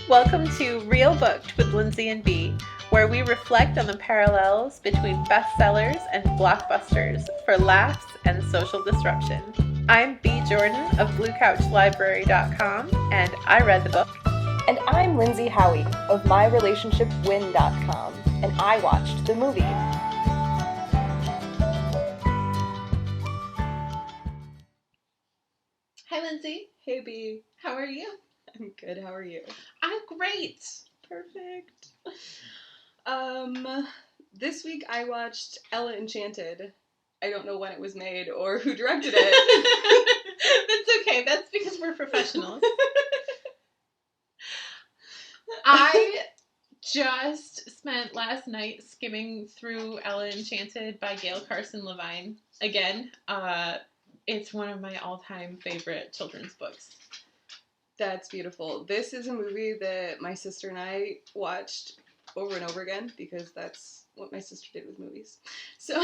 Welcome to Real Booked with Lindsey and Bea, where we reflect on the parallels between bestsellers and blockbusters for laughs and social disruption. I'm Bea Jordan of BlueCouchLibrary.com, and I read the book. And I'm Lindsey Howie of MyRelationshipWin.com, and I watched the movie. Hi, Lindsey. Hey, Bea. How are you? I'm good. How are you? I'm great. Perfect. This week I watched Ella Enchanted. I don't know when it was made or who directed it. That's okay. That's because we're professionals. I just spent last night skimming through Ella Enchanted by Gail Carson Levine. Again, it's one of my all-time favorite children's books. That's beautiful. This is a movie that my sister and I watched over and over again because that's what my sister did with movies. So,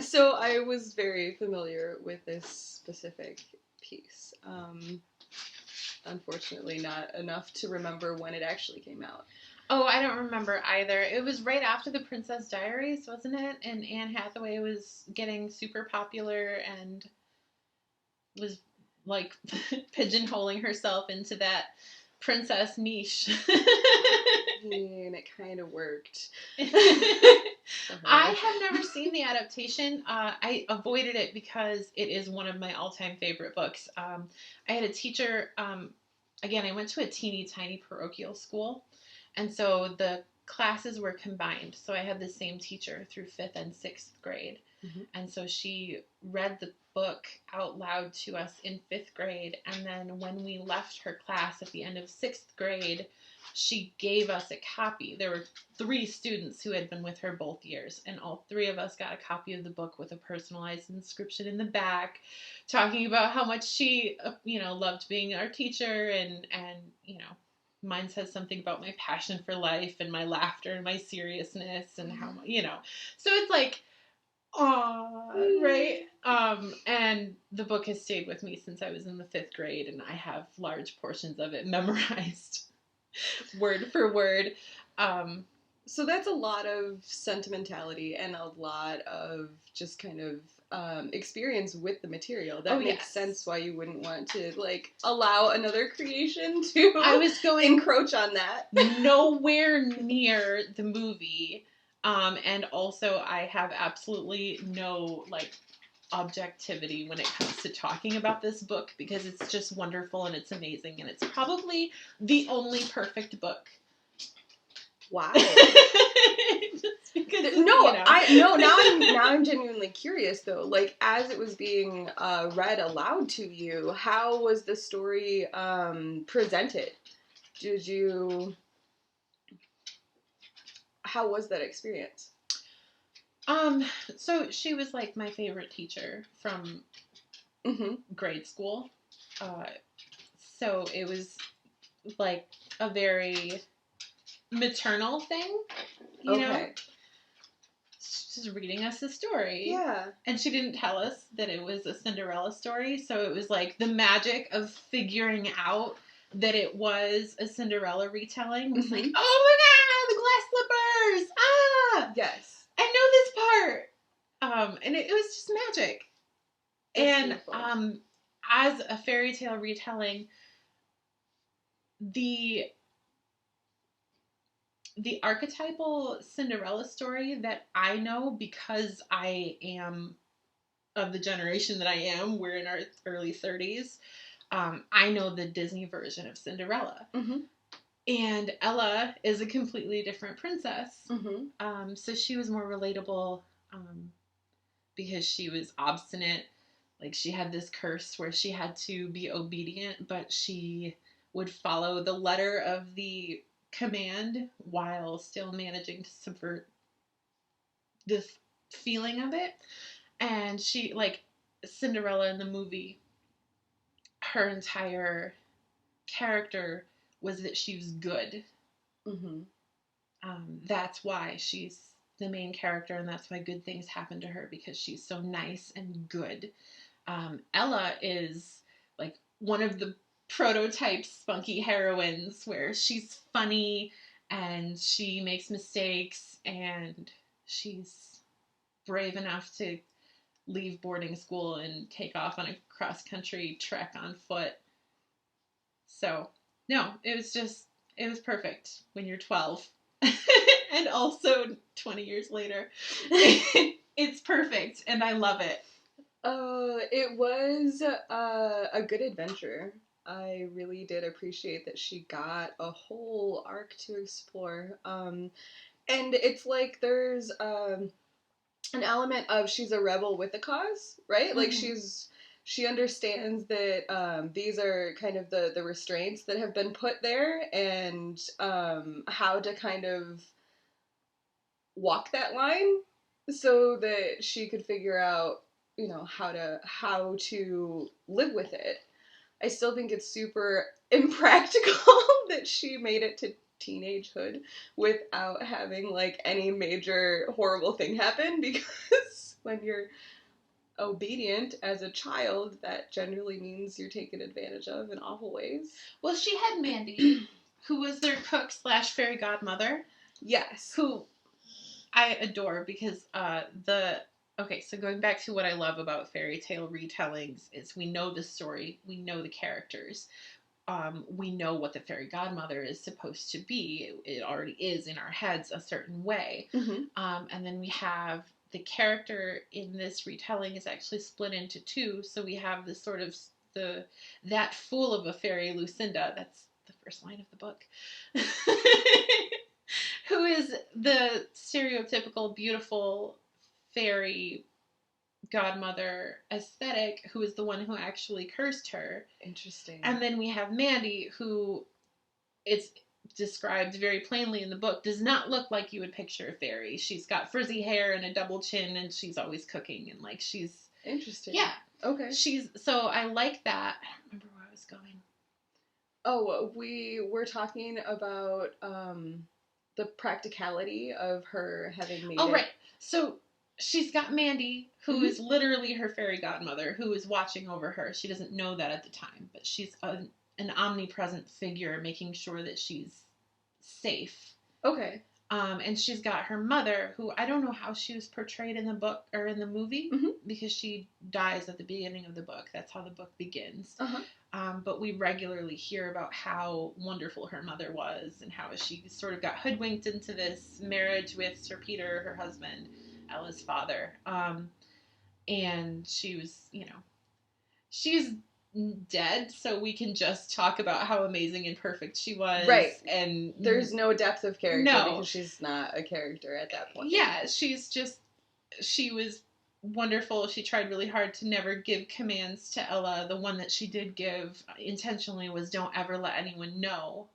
so I was very familiar with this specific piece. Unfortunately, not enough to remember when it actually came out. Oh, I don't remember either. It was right after The Princess Diaries, wasn't it? And Anne Hathaway was getting super popular and was like pigeonholing herself into that princess niche. And it kind of worked. I have never seen the adaptation. I avoided it because it is one of my all-time favorite books. I had a teacher, again, I went to a teeny tiny parochial school, and so the classes were combined. So I had the same teacher through 5th and 6th grade. Mm-hmm. And so she read the book out loud to us in 5th grade, and then when we left her class at the end of 6th grade, she gave us a copy. There were 3 students who had been with her both years, and all 3 of us got a copy of the book with a personalized inscription in the back, talking about how much she, loved being our teacher, and mine says something about my passion for life and my laughter and my seriousness and how, so it's like, aww, right? And the book has stayed with me since I was in the 5th grade, and I have large portions of it memorized, word for word. So that's a lot of sentimentality and a lot of just kind of experience with the material. That makes sense why you wouldn't want to allow another creation to encroach on that. Nowhere near the movie. And also I have absolutely no objectivity when it comes to talking about this book because it's just wonderful and it's amazing and it's probably the only perfect book. Wow. Now I'm genuinely curious though. As it was being read aloud to you, how was the story presented? How was that experience? So she was my favorite teacher from grade school. So it was a very maternal thing, you know? She's reading us a story. Yeah. And she didn't tell us that it was a Cinderella story, so it was the magic of figuring out that it was a Cinderella retelling was oh my god, the glass slippers! Ah! Yes. I know this part! And it was just magic. That's beautiful. As a fairy tale retelling, the archetypal Cinderella story that I know, because I am of the generation that I am, we're in our early 30s, I know the Disney version of Cinderella. Mm-hmm. And Ella is a completely different princess. Mm-hmm. So she was more relatable because she was obstinate. She had this curse where she had to be obedient, but she would follow the letter of the command while still managing to subvert the feeling of it. And she, Cinderella in the movie, her entire character was that she was good. Mm-hmm. That's why she's the main character, and that's why good things happen to her, because she's so nice and good. Ella is one of the prototype spunky heroines where she's funny and she makes mistakes and she's brave enough to leave boarding school and take off on a cross-country trek on foot. So, no, it was perfect when you're 12. And also 20 years later. It's perfect, and I love it. It was a good adventure. I really did appreciate that she got a whole arc to explore. And it's like there's an element of she's a rebel with a cause, right? Like she understands that these are kind of the restraints that have been put there, and how to kind of walk that line so that she could figure out, you know, how to live with it. I still think it's super impractical that she made it to teenagehood without having like any major horrible thing happen, because when you're obedient as a child, that generally means you're taken advantage of in awful ways. Well, she had Mandy, who was their cook / fairy godmother. Yes. Who I adore because okay, so going back to what I love about fairy tale retellings is we know the story, we know the characters, we know what the fairy godmother is supposed to be. It already is in our heads a certain way. Mm-hmm. And then we have the character in this retelling is actually split into two. So we have this sort of that fool of a fairy, Lucinda. That's the first line of the book. Who is the stereotypical beautiful fairy godmother aesthetic, who is the one who actually cursed her. Interesting. And then we have Mandy, who it's described very plainly in the book, does not look like you would picture a fairy. She's got frizzy hair and a double chin, and she's always cooking, and like she's... Interesting. Yeah. Okay. So I like that. I don't remember where I was going. Oh, we were talking about the practicality of her having made right. So she's got Mandy, who Mm-hmm. is literally her fairy godmother, who is watching over her. She doesn't know that at the time, but she's an omnipresent figure making sure that she's safe. Okay. And she's got her mother, who I don't know how she was portrayed in the book or in the movie, Mm-hmm. because she dies at the beginning of the book. That's how the book begins. Uh-huh. But we regularly hear about how wonderful her mother was and how she sort of got hoodwinked into this marriage with Sir Peter, her husband, Ella's father. And she was, she's dead, so we can just talk about how amazing and perfect she was. Right. And there's no depth of character No. because she's not a character at that point. Yeah, she was wonderful. She tried really hard to never give commands to Ella. The one that she did give intentionally was don't ever let anyone know,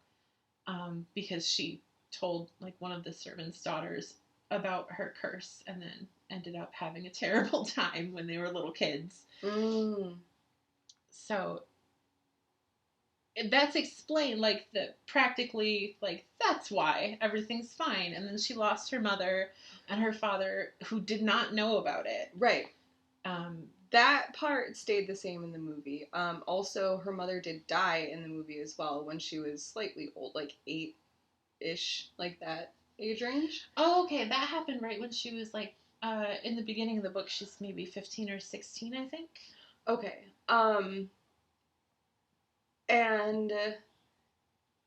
because she told like one of the servants' daughters about her curse and then ended up having a terrible time when they were little kids. So that's explained, like, practically, like, that's why everything's fine. And then she lost her mother and her father, who did not know about it. Right. That part stayed the same in the movie. Also, her mother did die in the movie as well when she was slightly old, like 8-ish, like that age range. Oh, okay. That happened right when she was, like, in the beginning of the book, she's maybe 15 or 16, I think. Okay. And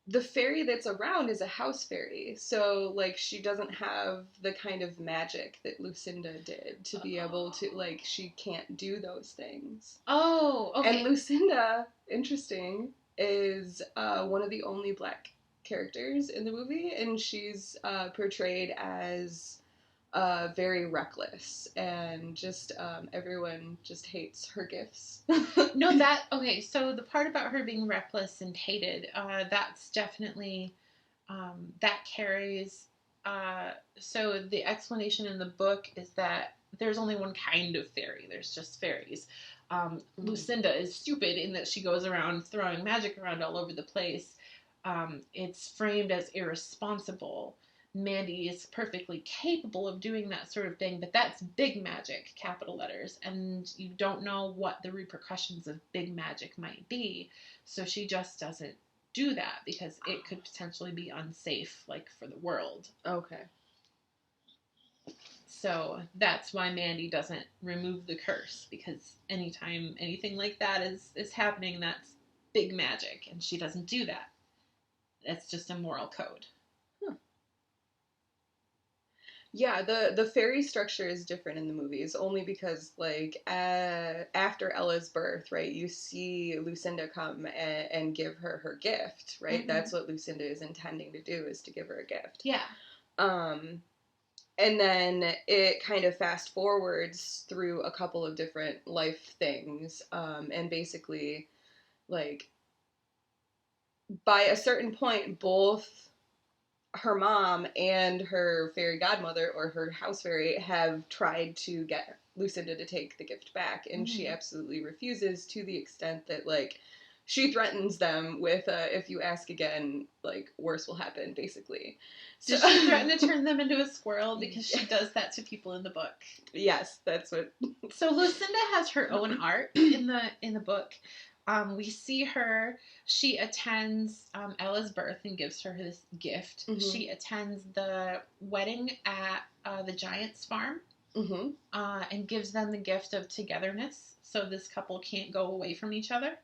the fairy that's around is a house fairy, so, like, she doesn't have the kind of magic that Lucinda did to be able to, like, she can't do those things. Oh, okay. And Lucinda, interesting, is one of the only black characters in the movie, and she's portrayed as very reckless, and just everyone just hates her gifts. No, okay, so the part about her being reckless and hated, that's definitely, that carries, so the explanation in the book is that there's only one kind of fairy, there's just fairies. Lucinda is stupid in that she goes around throwing magic around all over the place. It's framed as irresponsible, Mandy is perfectly capable of doing that sort of thing, but that's big magic, capital letters, and you don't know what the repercussions of big magic might be. So she just doesn't do that because it could potentially be unsafe, like for the world. Okay. So that's why Mandy doesn't remove the curse, because anytime anything like that is happening, that's big magic, and she doesn't do that. That's just a moral code. Huh. Yeah, the fairy structure is different in the movies, only because, like, after Ella's birth, right, you see Lucinda come and give her gift, right? Mm-hmm. That's what Lucinda is intending to do, is to give her a gift. Yeah. And then it kind of fast forwards through a couple of different life things, and basically, like, by a certain point, both her mom and her fairy godmother, or her house fairy, have tried to get Lucinda to take the gift back, and mm-hmm. she absolutely refuses, to the extent that, like, she threatens them with, if you ask again, like, worse will happen, basically. Does she threaten to turn them into a squirrel? Because she does that to people in the book. Yes, that's what... So Lucinda has her own arc in the book. We see her, she attends Ella's birth and gives her this gift. Mm-hmm. She attends the wedding at the Giant's farm, mm-hmm. And gives them the gift of togetherness, so this couple can't go away from each other.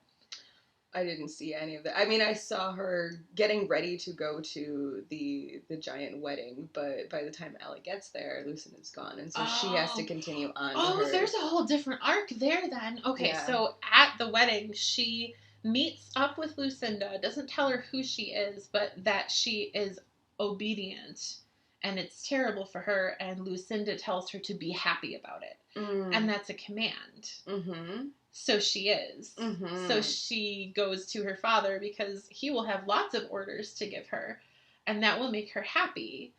I didn't see any of that. I mean, I saw her getting ready to go to the giant wedding, but by the time Ella gets there, Lucinda's gone, and so she has to continue on. Oh, there's a whole different arc there then. Okay, yeah. So at the wedding, she meets up with Lucinda, doesn't tell her who she is, but that she is obedient, and it's terrible for her, and Lucinda tells her to be happy about it. Mm. And that's a command. Mm-hmm. So she is. Mm-hmm. So she goes to her father because he will have lots of orders to give her, and that will make her happy.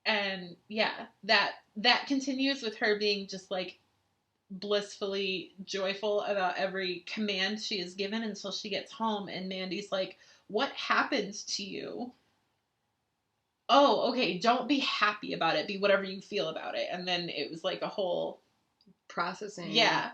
And yeah, that continues with her being just like blissfully joyful about every command she is given until she gets home, and Mandy's like, "What happened to you?" "Oh, okay, don't be happy about it. Be whatever you feel about it." And then it was like a whole processing. Yeah.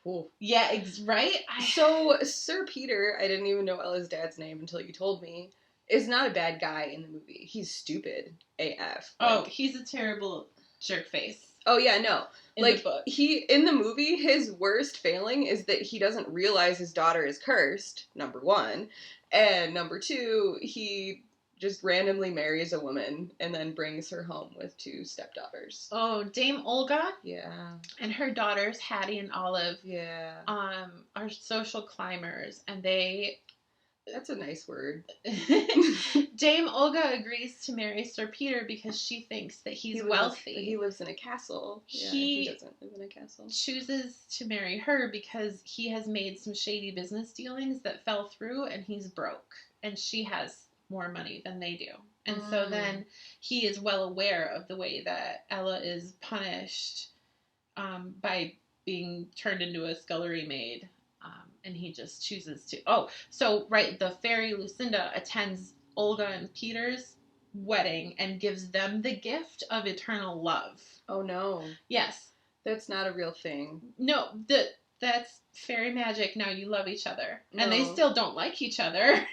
Ooh. Yeah, right? So, Sir Peter, I didn't even know Ella's dad's name until you told me, is not a bad guy in the movie. He's stupid AF. Like, he's a terrible jerk face. Oh, yeah, no. In the book. In the movie, his worst failing is that he doesn't realize his daughter is cursed, number one. And number two, he just randomly marries a woman and then brings her home with two stepdaughters. Oh, Dame Olga? Yeah. And her daughters, Hattie and Olive, yeah, are social climbers, and they... That's a nice word. Dame Olga agrees to marry Sir Peter because she thinks that he's wealthy. He lives in a castle. Yeah, he doesn't live in a castle. Chooses to marry her because he has made some shady business dealings that fell through, and he's broke. And she has more money than they do. And so then he is well aware of the way that Ella is punished by being turned into a scullery maid. And he just chooses to... Oh, so, right, the fairy Lucinda attends Olga and Peter's wedding and gives them the gift of eternal love. Oh, no. Yes. That's not a real thing. No, that's fairy magic. Now you love each other. No. And they still don't like each other.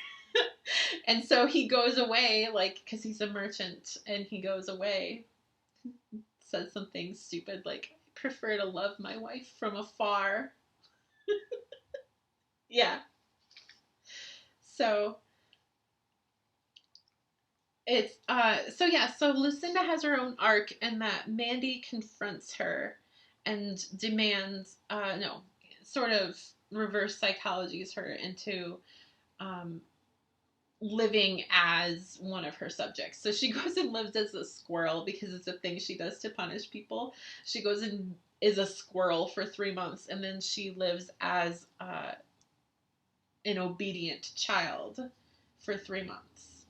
And so he goes away, like, because he's a merchant, and he goes away, says something stupid, like, I prefer to love my wife from afar. Yeah. So it's, so Lucinda has her own arc, and that Mandy confronts her and demands, sort of reverse psychologies her into, living as one of her subjects. So she goes and lives as a squirrel because it's a thing she does to punish people. She goes and is a squirrel for 3 months, and then she lives as an obedient child for 3 months.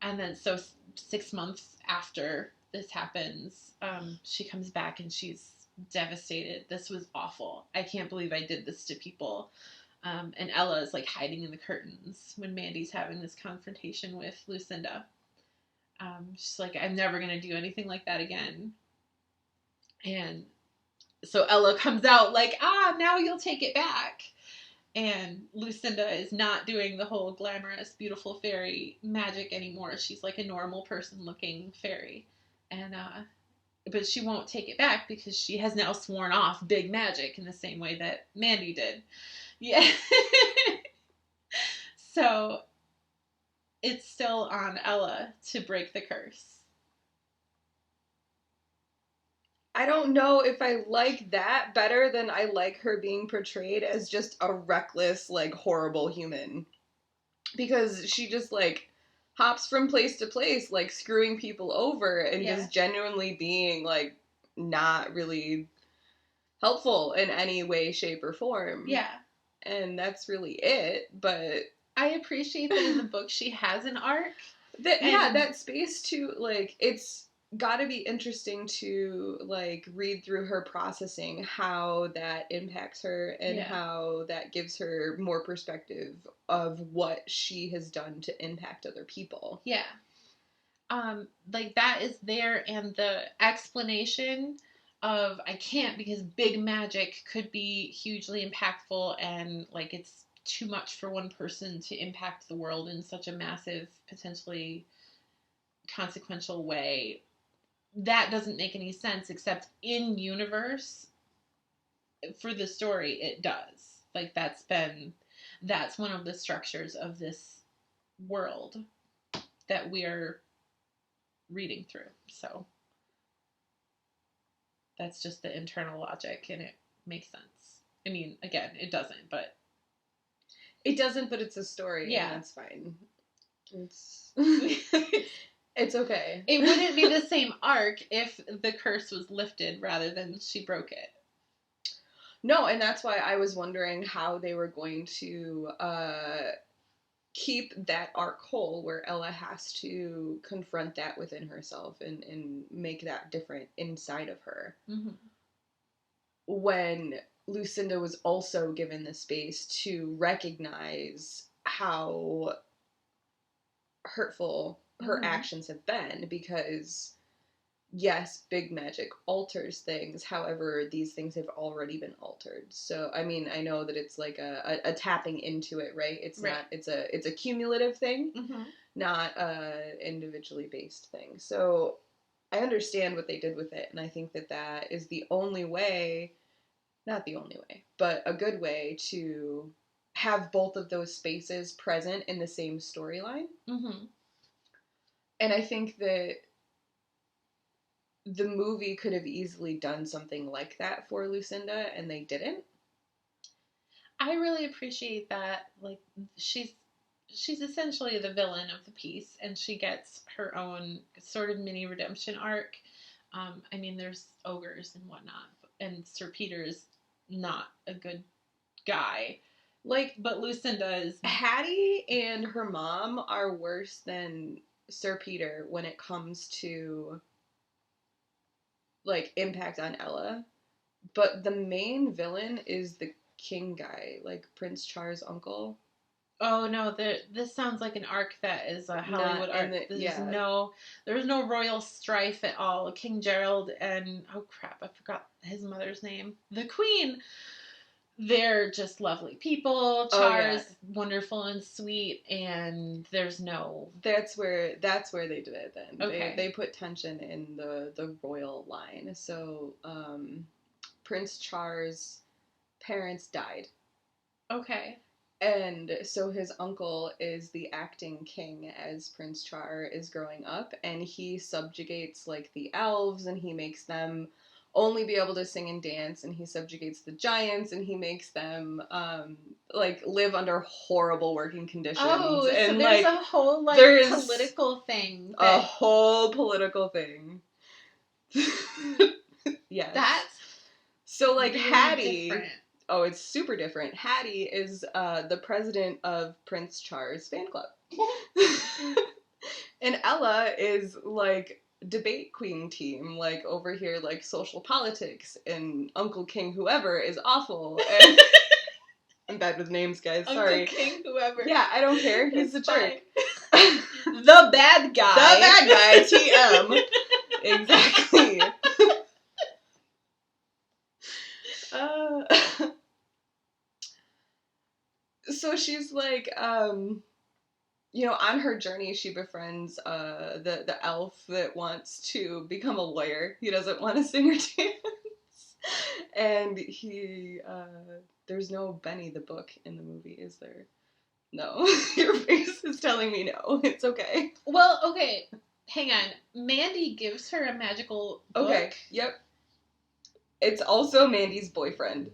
And then so 6 months after this happens, she comes back and she's devastated. This was awful. I can't believe I did this to people. And Ella is like hiding in the curtains when Mandy's having this confrontation with Lucinda. She's like, I'm never going to do anything like that again. And so Ella comes out like, now you'll take it back. And Lucinda is not doing the whole glamorous, beautiful fairy magic anymore. She's like a normal person looking fairy. And, but she won't take it back because she has now sworn off big magic in the same way that Mandy did. Yeah. So it's still on Ella to break the curse. I don't know if I like that better than I like her being portrayed as just a reckless, like, horrible human. Because she just, like, hops from place to place, like, screwing people over and just genuinely being, like, not really helpful in any way, shape, or form. Yeah. And that's really it, but... I appreciate that in the book she has an arc. That space to, like, it's gotta be interesting to, like, read through her processing, how that impacts her, and how that gives her more perspective of what she has done to impact other people. Yeah. Like, that is there, and the explanation of, I can't because big magic could be hugely impactful, and, like, it's too much for one person to impact the world in such a massive, potentially consequential way. That doesn't make any sense, except in universe, for the story, it does. Like, that's one of the structures of this world that we're reading through. So that's just the internal logic, and it makes sense. I mean, again, it doesn't, but it's a story. Yeah. And that's fine. It's okay. It wouldn't be the same arc if the curse was lifted rather than she broke it. No, and that's why I was wondering how they were going to keep that arc whole, where Ella has to confront that within herself and make that different inside of her. Mm-hmm. When Lucinda was also given the space to recognize how hurtful her actions have been, because yes, big magic alters things, however, these things have already been altered. So, I mean, I know that it's like a tapping into it, right? It's not, it's a cumulative thing, not a individually based thing. So, I understand what they did with it, and I think that that is the only way, not the only way, but a good way to have both of those spaces present in the same storyline. Mm-hmm. And I think that the movie could have easily done something like that for Lucinda, and they didn't. I really appreciate that. Like, she's essentially the villain of the piece, and she gets her own sort of mini redemption arc. I mean, there's ogres and whatnot, and Sir Peter's not a good guy. Like, but Lucinda is... Hattie and her mom are worse than Sir Peter when it comes to, like, impact on Ella. But the main villain is the king guy, like Prince Char's uncle. Oh no, this sounds like an arc that is a Hollywood arc. There's no royal strife at all. King Gerald and, oh crap, I forgot his mother's name. The Queen. They're just lovely people. Char's wonderful and sweet, and there's no... That's where they did it then. Okay. They put tension in the royal line. So, Prince Char's parents died. Okay. And so his uncle is the acting king as Prince Char is growing up, and he subjugates, like, the elves, and he makes them only be able to sing and dance, and he subjugates the giants, and he makes them, like, live under horrible working conditions. Oh, and, so there's, like, a whole, like, political thing. A whole political thing. Yes. That's so, like, really Hattie... different. Oh, it's super different. Hattie is the president of Prince Char's fan club. And Ella is, like, debate queen team, like, over here, like, social politics, and Uncle King whoever is awful. And I'm bad with names, guys. Sorry. Uncle King whoever. Yeah, I don't care. He's a jerk. The bad guy, TM. Exactly. So she's like, on her journey, she befriends the elf that wants to become a lawyer. He doesn't want to sing or dance. And there's no Benny the book in the movie, is there? No. Your face is telling me no. It's okay. Well, okay. Hang on. Mandy gives her a magical book. Okay, yep. It's also Mandy's boyfriend.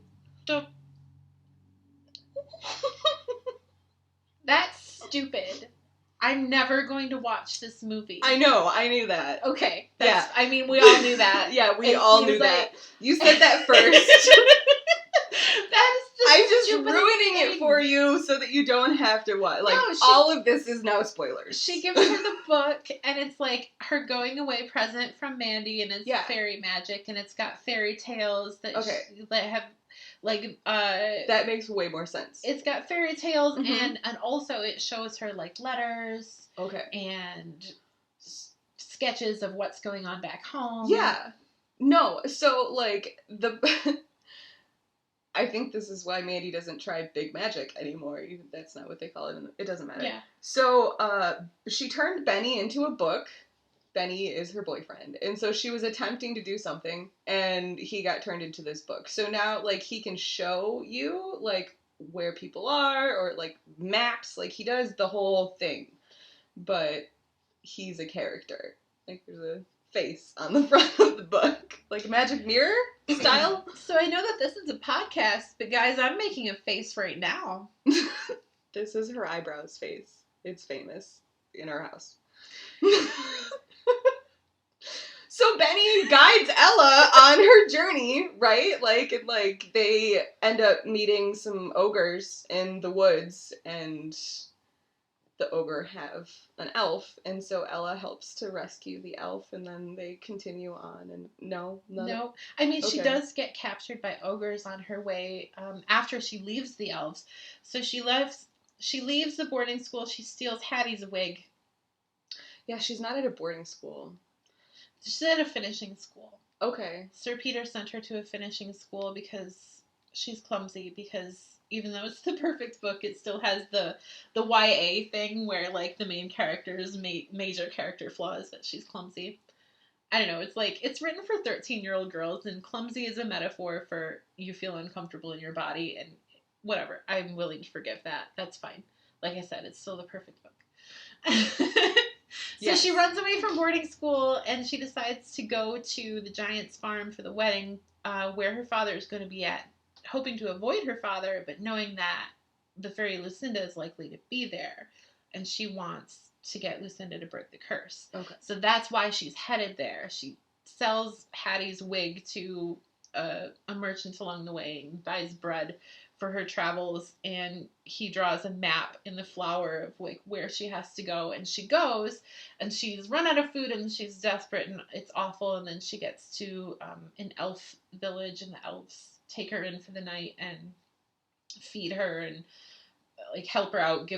That's stupid. I'm never going to watch this movie. I know, I knew that. Okay. Yeah. I mean, we all knew that. Yeah, we all knew that. You said that first. I'm just ruining it for you so that you don't have to watch. Like, all of this is now spoilers. She gives her the book, and it's like her going away present from Mandy, and it's fairy magic, and it's got fairy tales that have, like, that makes way more sense. It's got fairy tales, and also it shows her, like, letters. Okay. And sketches of what's going on back home. Yeah. No, so, like, I think this is why Mandy doesn't try big magic anymore. That's not what they call it. It doesn't matter. Yeah. So, she turned Benny into a book. Benny is her boyfriend. And so she was attempting to do something, and he got turned into this book. So now, like, he can show you, like, where people are, or, like, maps. Like, he does the whole thing. But he's a character. Like, there's a face on the front of the book. Like a magic mirror style. So I know that this is a podcast, but guys, I'm making a face right now. This is her eyebrows face. It's famous in our house. So Benny guides Ella on her journey, right? Like they end up meeting some ogres in the woods, and the ogre have an elf, and so Ella helps to rescue the elf, and then they continue on. And no. I mean, she does get captured by ogres on her way after she leaves the elves. So she leaves the boarding school. She steals Hattie's wig. Yeah, she's not at a boarding school. She's at a finishing school. Okay. Sir Peter sent her to a finishing school because she's clumsy, because even though it's the perfect book, it still has the YA thing where, like, the main character's major character flaws, that she's clumsy. I don't know, it's like, it's written for 13-year-old girls, and clumsy is a metaphor for you feel uncomfortable in your body, and whatever. I'm willing to forgive that. That's fine. Like I said, it's still the perfect book. So she runs away from boarding school, and she decides to go to the Giant's farm for the wedding, where her father is going to be at, hoping to avoid her father, but knowing that the fairy Lucinda is likely to be there, and she wants to get Lucinda to break the curse. Okay. So that's why she's headed there. She sells Hattie's wig to a merchant along the way and buys bread for her travels, and he draws a map in the flower of, like, where she has to go, and she goes, and she's run out of food, and she's desperate, and it's awful, and then she gets to an elf village, and the elves take her in for the night and feed her and, like, help her out,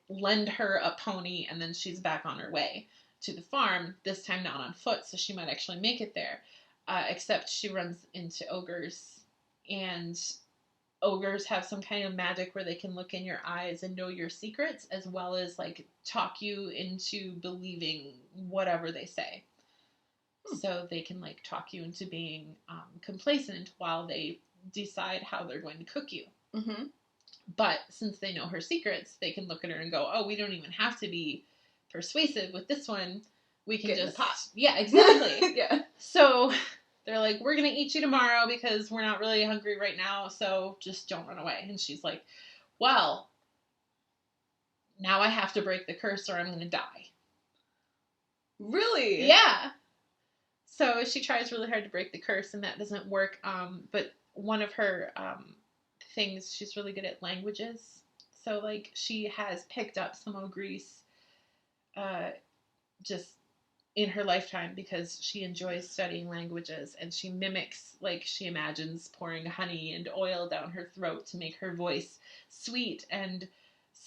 lend her a pony, and then she's back on her way to the farm, this time not on foot, so she might actually make it there, except she runs into ogres, and ogres have some kind of magic where they can look in your eyes and know your secrets, as well as, like, talk you into believing whatever they say. So they can, like, talk you into being complacent while they decide how they're going to cook you. Mm-hmm. But since they know her secrets, they can look at her and go, oh, we don't even have to be persuasive with this one. We can just... Yeah, exactly. Yeah. So they're like, we're going to eat you tomorrow because we're not really hungry right now, so just don't run away. And she's like, well, now I have to break the curse or I'm going to die. Really? Yeah. So she tries really hard to break the curse, and that doesn't work. But one of her things, she's really good at languages. So, like, she has picked up some Ogrice just in her lifetime because she enjoys studying languages, and she mimics, like, she imagines pouring honey and oil down her throat to make her voice sweet. And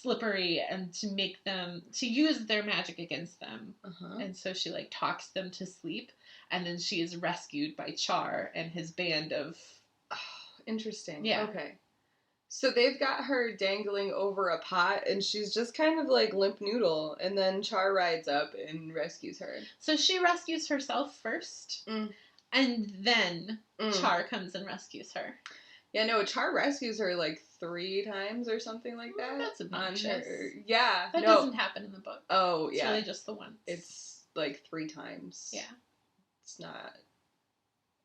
slippery and to use their magic against them. And so she like talks them to sleep, and then she is rescued by Char and his band of... Oh, interesting. Yeah. Okay. So they've got her dangling over a pot, and she's just kind of like limp noodle, and then Char rides up and rescues her. So she rescues herself first, and then Char comes and rescues her. Yeah, no, Char rescues her like 3 times or something like that. That's obnoxious. Yeah. That doesn't happen in the book. Oh, it's really just the once. It's like 3 times. Yeah. It's not...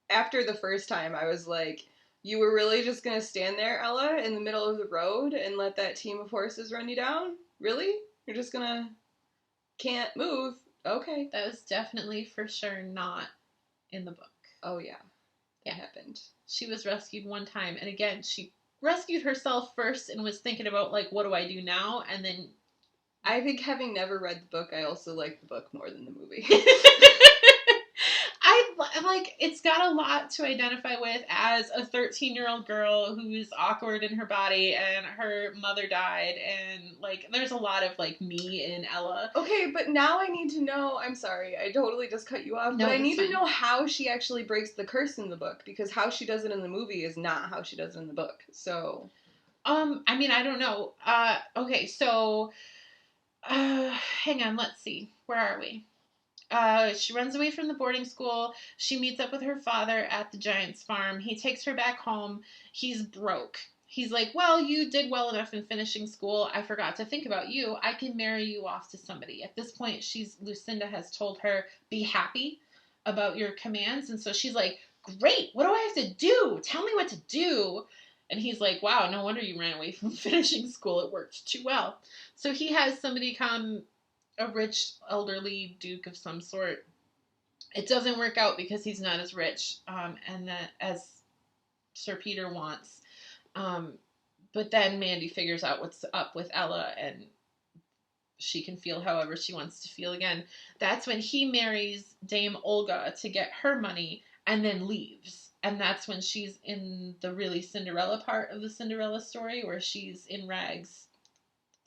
After the first time, I was like, you were really just going to stand there, Ella, in the middle of the road and let that team of horses run you down? Really? You're just going to... Can't move? Okay. That was definitely for sure not in the book. Oh, yeah. It happened. She was rescued one time, and again, she rescued herself first and was thinking about, like, what do I do now? And then... I think having never read the book, I also like the book more than the movie. It's got a lot to identify with as a 13-year-old girl who's awkward in her body, and her mother died, and, like, there's a lot of, like, me in Ella. Okay, but now I need to know, I'm sorry, I totally just cut you off, but I need to know how she actually breaks the curse in the book, because how she does it in the movie is not how she does it in the book, so... I mean, I don't know. Okay, so, hang on, let's see. Where are we? She runs away from the boarding school. She meets up with her father at the Giant's farm. He takes her back home. He's broke. He's like, well, you did well enough in finishing school. I forgot to think about you. I can marry you off to somebody. At this point, Lucinda has told her, be happy about your commands. And so she's like, great. What do I have to do? Tell me what to do. And he's like, wow, no wonder you ran away from finishing school. It worked too well. So he has somebody come, a rich elderly duke of some sort. It doesn't work out because he's not as rich as Sir Peter wants. But then Mandy figures out what's up with Ella, and she can feel however she wants to feel again. That's when he marries Dame Olga to get her money and then leaves. And that's when she's in the really Cinderella part of the Cinderella story, where she's in rags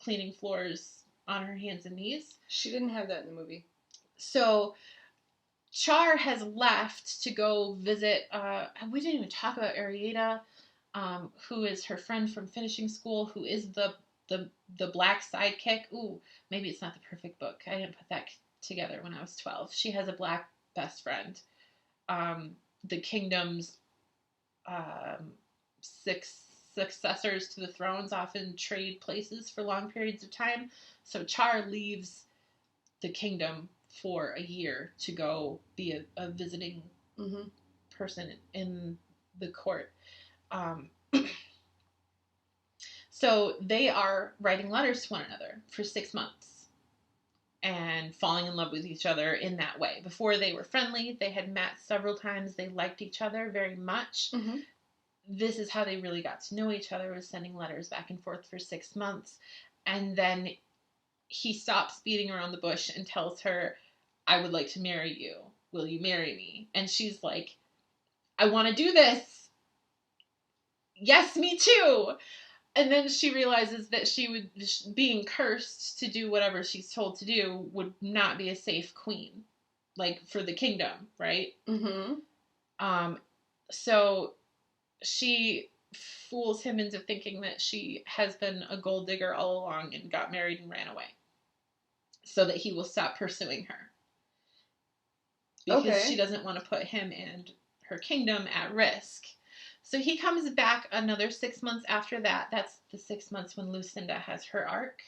cleaning floors on her hands and knees. She didn't have that in the movie. So Char has left to go visit, we didn't even talk about Arietta, who is her friend from finishing school, who is the black sidekick. Ooh, maybe it's not the perfect book. I didn't put that together when I was 12. She has a black best friend. The kingdom's 6 successors to the thrones often trade places for long periods of time. So Char leaves the kingdom for a year to go be a visiting person in the court. So they are writing letters to one another for 6 months and falling in love with each other in that way. Before they were friendly, they had met several times, they liked each other very much. This is how they really got to know each other, was sending letters back and forth for 6 months. And then he stops beating around the bush and tells her, I would like to marry you. Will you marry me? And she's like, I want to do this. Yes, me too. And then she realizes that being cursed to do whatever she's told to do would not be a safe queen, like for the kingdom, right? So she fools him into thinking that she has been a gold digger all along and got married and ran away, so that he will stop pursuing her. Because she doesn't want to put him and her kingdom at risk. So he comes back another 6 months after that. That's the 6 months when Lucinda has her arc.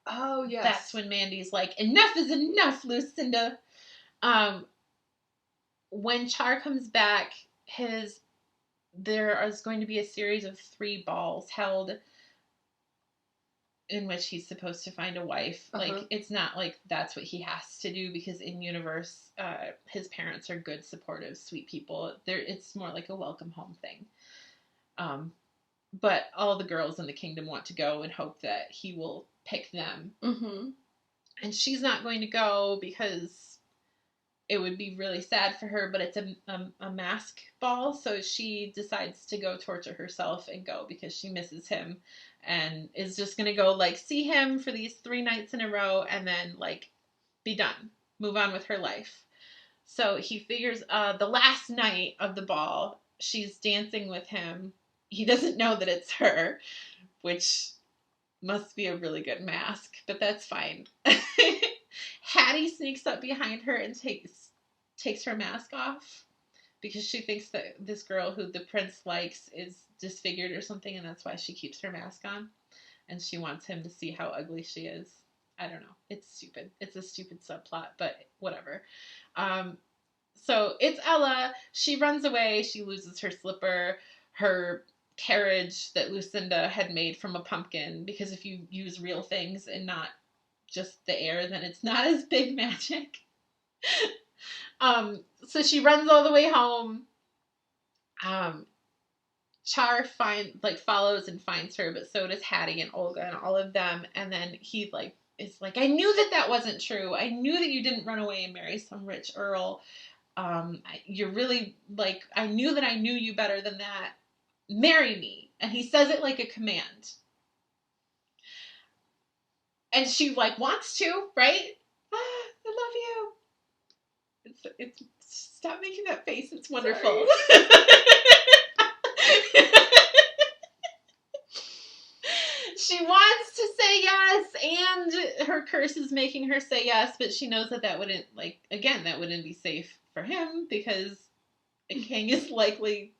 Oh, yes. That's when Mandy's like, enough is enough, Lucinda. When Char comes back, there is going to be a series of 3 balls held in which he's supposed to find a wife. Like, it's not like that's what he has to do, because in universe, his parents are good, supportive, sweet people. It's more like a welcome home thing. But all the girls in the kingdom want to go and hope that he will pick them. And she's not going to go because it would be really sad for her, but it's a mask ball, so she decides to go torture herself and go because she misses him and is just going to go, like, see him for these 3 nights in a row and then, like, be done. Move on with her life. So he figures the last night of the ball, she's dancing with him. He doesn't know that it's her, which must be a really good mask, but that's fine. Hattie sneaks up behind her and takes her mask off because she thinks that this girl who the prince likes is disfigured or something, and that's why she keeps her mask on. And she wants him to see how ugly she is. I don't know. It's stupid. It's a stupid subplot, but whatever. So it's Ella. She runs away. She loses her slipper, her carriage that Lucinda had made from a pumpkin, because if you use real things and not just the air, then it's not as big magic. So she runs all the way home. Char follows and finds her, but so does Hattie and Olga and all of them. And then he is like, I knew that wasn't true. I knew that you didn't run away and marry some rich earl. You're really, like, I knew that I knew you better than that. Marry me. And he says it like a command. And she, like, wants to, right? I love you. It's stop making that face. It's wonderful. She wants to say yes, and her curse is making her say yes, but she knows that wouldn't, that wouldn't be safe for him, because a king is likely,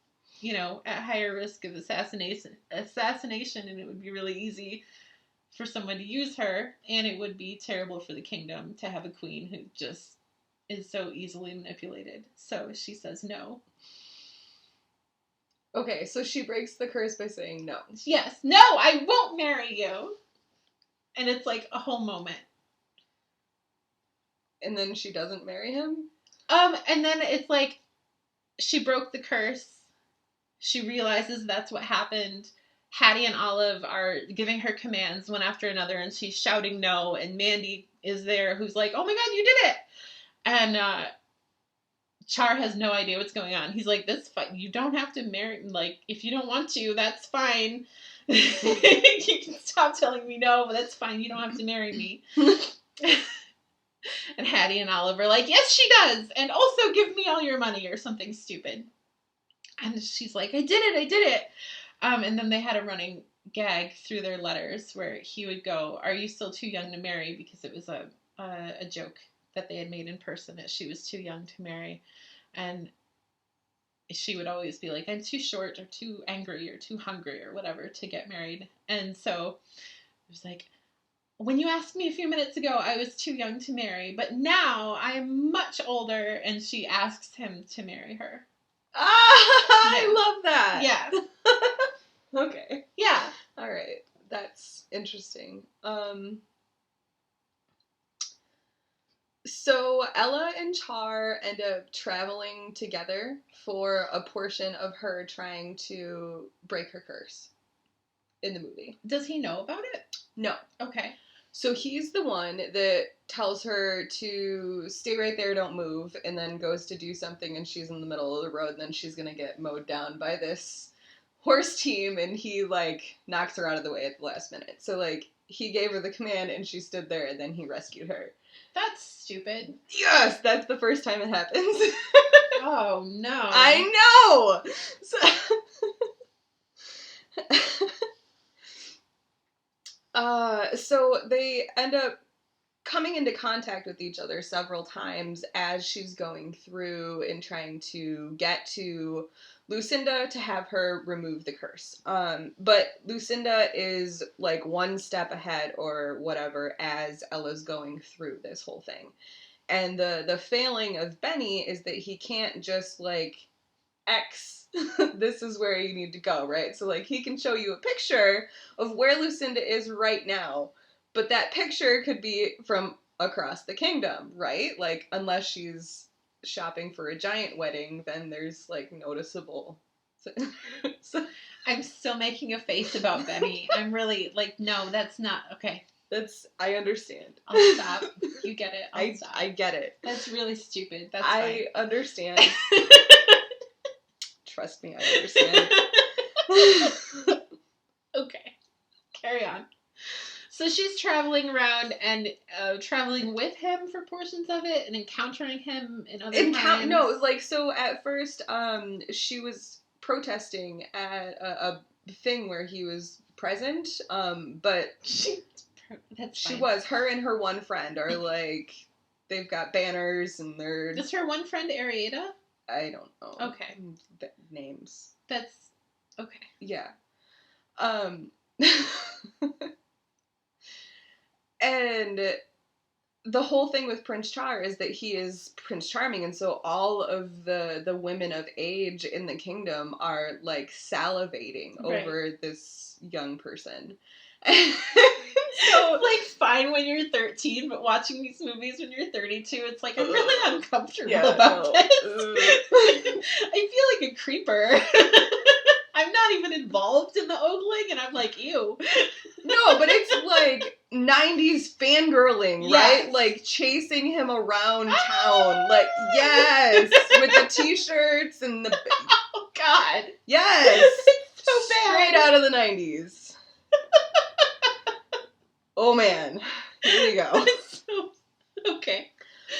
at higher risk of assassination, and it would be really easy for someone to use her, and it would be terrible for the kingdom to have a queen who just is so easily manipulated. So she says no. Okay, so she breaks the curse by saying no. Yes. No, I won't marry you. And it's like a whole moment. And then she doesn't marry him? And then it's like she broke the curse. She realizes that's what happened. Hattie and Olive are giving her commands one after another, and she's shouting no, and Mandy is there who's like, oh my god, you did it! And Char has no idea what's going on. He's like, "This fine. You don't have to marry. Like, if you don't want to, that's fine. You can stop telling me no, but that's fine. You don't have to marry me." And Hattie and Olive are like, "Yes, she does, and also give me all your money," or something stupid. And she's like, "I did it." And then they had a running gag through their letters where he would go, "Are you still too young to marry?" Because it was a joke that they had made in person that she was too young to marry. And she would always be like, "I'm too short or too angry or too hungry or whatever to get married." And so it was like, when you asked me a few minutes ago, I was too young to marry, but now I'm much older. And she asks him to marry her. Ah, yeah. I love that. Yeah. Okay. Yeah. All right. That's interesting. So Ella and Char end up traveling together for a portion of her trying to break her curse in the movie. Does he know about it? No. Okay. So he's the one that tells her to stay right there, don't move, and then goes to do something, and she's in the middle of the road, and then she's going to get mowed down by this horse team, and he, knocks her out of the way at the last minute. So, he gave her the command, and she stood there, and then he rescued her. That's stupid. Yes, that's the first time it happens. Oh, no. I know! So they end up coming into contact with each other several times as she's going through and trying to get to Lucinda to have her remove the curse. But Lucinda is one step ahead or whatever as Ella's going through this whole thing. And the failing of Benny is that he can't just X, this is where you need to go, right? So he can show you a picture of where Lucinda is right now, but that picture could be from across the kingdom, right? Unless she's shopping for a giant wedding, then there's noticeable. So, I'm still making a face about Benny. I'm really no, that's not okay. I understand. I'll stop. You get it. I get it. That's really stupid. That's fine. I understand. Trust me, I understand. Okay. Carry on. So she's traveling around and traveling with him for portions of it and encountering him in other times. No, like, so at first, she was protesting at a thing where he was present, but she was. Her and her one friend are, like, they've got banners and they're... Is her one friend Arietta? I don't know. Okay. Names. That's... Okay. Yeah. And the whole thing with Prince Char is that he is Prince Charming, and so all of the women of age in the kingdom are, like, salivating over this young person. So, like, fine when you're 13, but watching these movies when you're 32, it's like, I'm really uncomfortable about this. I feel like a creeper. I'm not even involved in the ogling, and I'm like, ew. No, but it's like 90s fangirling, right? Like chasing him around town. Like, yes, with the t-shirts and the... Oh, God. Yes. It's so bad. Straight out of the 90s. Oh, man. Here we go. Okay.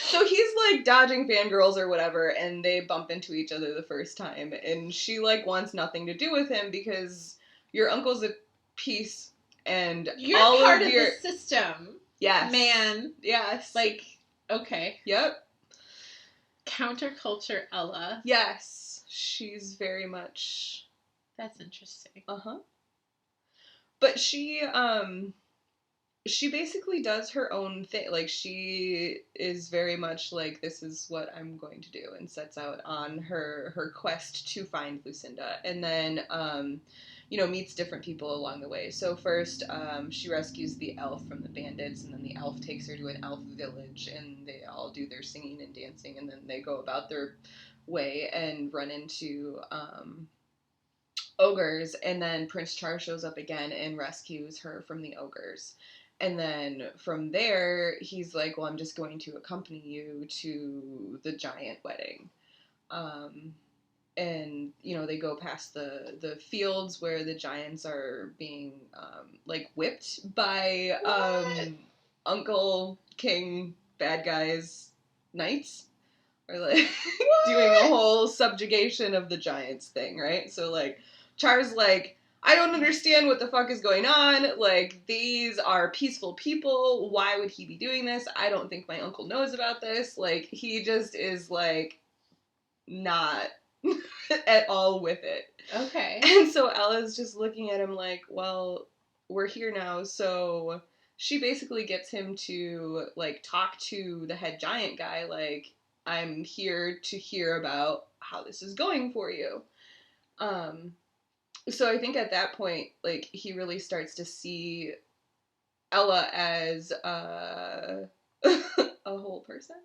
So he's, like, dodging fangirls or whatever, and they bump into each other the first time, and she, like, wants nothing to do with him because your uncle's a piece, and you're all part of of the system. Yes. Man. Yes. Like, okay. Yep. Counterculture Ella. Yes. She's very much... That's interesting. Uh-huh. But she basically does her own thing. Like, she is very much like, this is what I'm going to do, and sets out on her quest to find Lucinda. And then, meets different people along the way. So first, she rescues the elf from the bandits, and then the elf takes her to an elf village, and they all do their singing and dancing, and then they go about their way and run into, ogres, and then Prince Char shows up again and rescues her from the ogres. And then from there, he's like, well, I'm just going to accompany you to the giant wedding. And, they go past the fields where the giants are being, whipped by Uncle King bad guys knights. Or, like, doing a whole subjugation of the giants thing, right? So, like, Char's like, I don't understand what the fuck is going on. Like, these are peaceful people. Why would he be doing this? I don't think my uncle knows about this. Like, he just is, like, not at all with it. Okay. And so Ella's just looking at him like, well, we're here now. So she basically gets him to, like, talk to the head giant guy. Like, I'm here to hear about how this is going for you. So I think at that point, like, he really starts to see Ella as a whole person.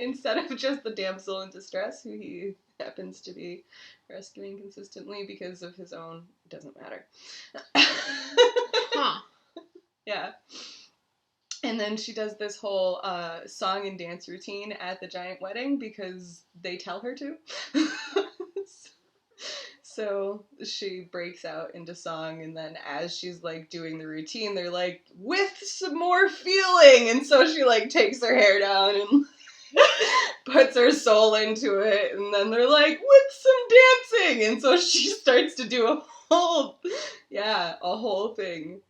Instead of just the damsel in distress who he happens to be rescuing consistently because of his own... It doesn't matter. Huh. Yeah. And then she does this whole song and dance routine at the giant wedding because they tell her to. So she breaks out into song, and then as she's, like, doing the routine, they're like, with some more feeling! And so she, like, takes her hair down and puts her soul into it, and then they're like, with some dancing! And so she starts to do a whole thing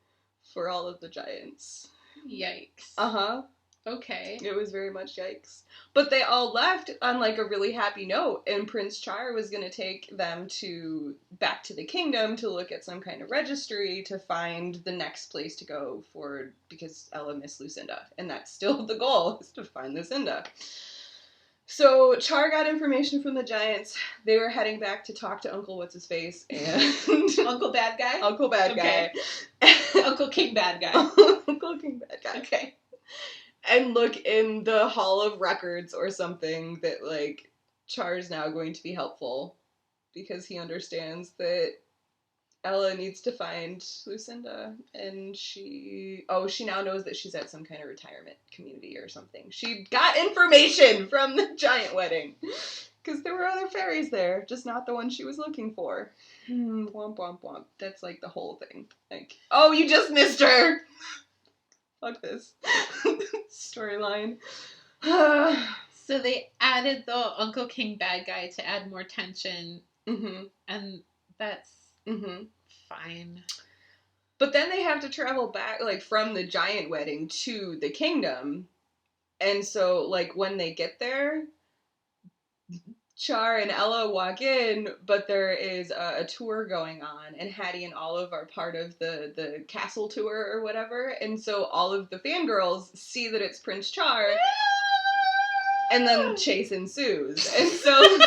for all of the giants. Yikes. Uh-huh. Okay. It was very much yikes. But they all left on, like, a really happy note, and Prince Char was going to take them back to the kingdom to look at some kind of registry to find the next place to go because Ella missed Lucinda. And that's still the goal, is to find Lucinda. So Char got information from the giants. They were heading back to talk to Uncle What's-His-Face and... Uncle Bad Guy? Uncle Bad Guy. Uncle King Bad Guy. Uncle King Bad Guy. Okay. And look in the Hall of Records or something that, like, Char's now going to be helpful because he understands that Ella needs to find Lucinda, and she now knows that she's at some kind of retirement community or something. She got information from the giant wedding, because there were other fairies there, just not the one she was looking for. Womp womp womp. That's like the whole thing. Like, oh, you just missed her! Fuck this storyline. So they added the Uncle King bad guy to add more tension, and that's fine. But then they have to travel back, like, from the giant wedding to the kingdom, and so, like, when they get there, Char and Ella walk in, but there is a tour going on, and Hattie and Olive are part of the castle tour or whatever, and so all of the fangirls see that it's Prince Char, and then chase ensues. And so,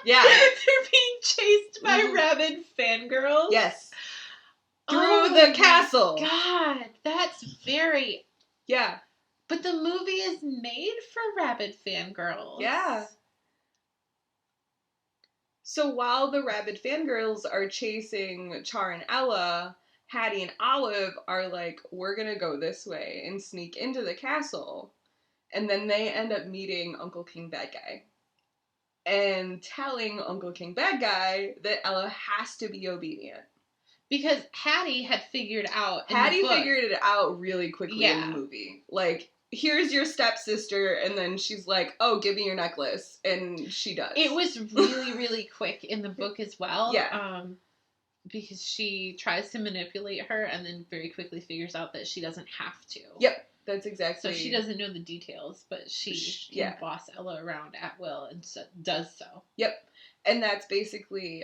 yeah. They're being chased by rabid fangirls? Yes. Through the castle. God, that's very... Yeah. But the movie is made for rabid fangirls. Yeah. So while the rabid fangirls are chasing Char and Ella, Hattie and Olive are like, we're gonna go this way and sneak into the castle. And then they end up meeting Uncle King Bad Guy. And telling Uncle King Bad Guy that Ella has to be obedient. Because Hattie had figured out Hattie figured it out really quickly in the movie. Like, here's your stepsister, and then she's like, oh, give me your necklace. And she does. It was really, really quick in the book as well. Yeah. Because she tries to manipulate her and then very quickly figures out that she doesn't have to. Yep. That's exactly... So she doesn't know the details, but she can boss Ella around at will and does so. Yep. And that's basically